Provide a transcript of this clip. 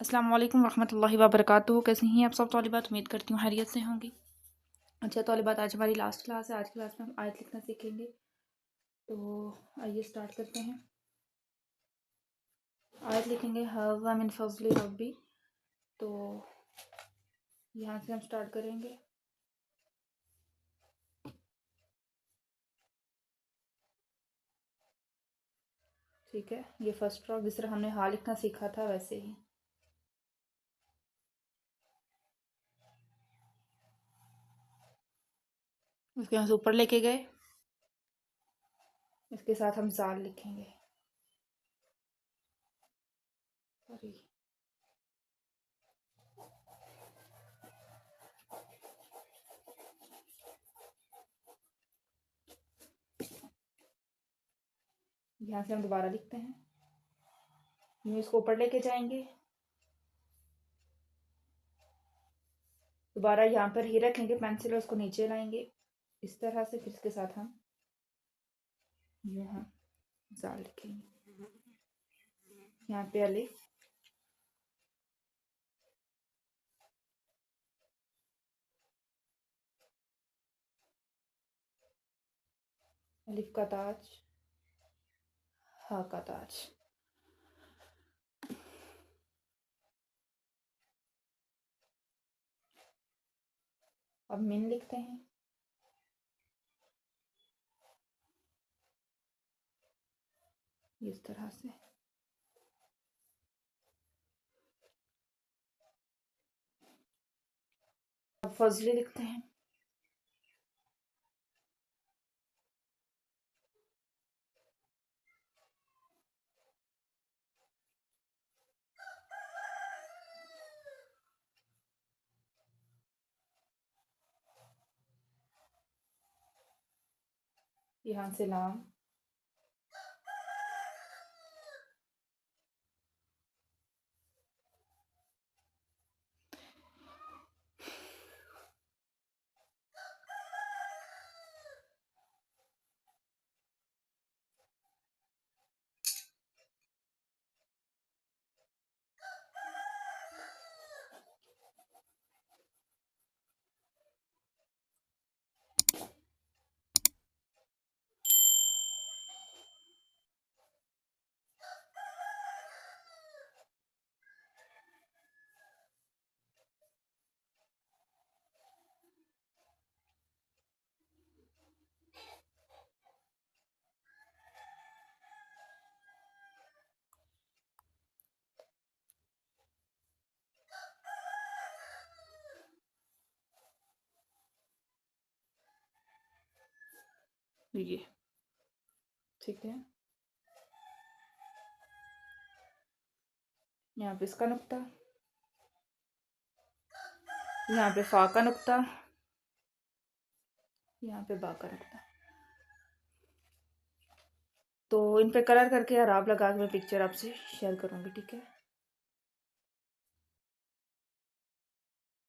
अस्सलाम वालेकुम रहमतुल्लाहि व बरकातुहू। कैसी हैं आप सब तौलिबात? उम्मीद करती हूँ खैरियत से होंगी। अच्छा तौलिबात, आज हमारी लास्ट क्लास है। आज की क्लास में हम आयत लिखना सीखेंगे। तो आइए स्टार्ट करते हैं। आयत लिखेंगे हाज़ा मिन फ़ज़्लि रब्बी। तो यहाँ से हम स्टार्ट करेंगे। ठीक है, ये फर्स्ट फ्रॉक जिस तरह हमने हा लिखना सीखा था वैसे ही। उसके यहाँ से ऊपर लेके गए। इसके साथ हम ज़ाल लिखेंगे। सॉरी, यहाँ से हम दोबारा लिखते हैं। यूँ इसको ऊपर लेके जाएंगे, दोबारा यहाँ पर ही रखेंगे पेंसिल और उसको नीचे लाएंगे इस तरह से। फिर इसके साथ हम यहाँ ज़ाल लिखेंगे। यहाँ पे अलिफ, अलिफ का ताज, हा का ताज। अब मिन लिखते हैं। इस तरह से। अब फजली लिखते हैं। यहाँ से लाम, ये ठीक है। यहाँ पे इसका नुक्ता, यहाँ पे फा का नुक्ता, यहाँ पे बा का नुक्ता। तो इन पे कलर करके आराब लगा के मैं पिक्चर आपसे शेयर करूँगी, ठीक है।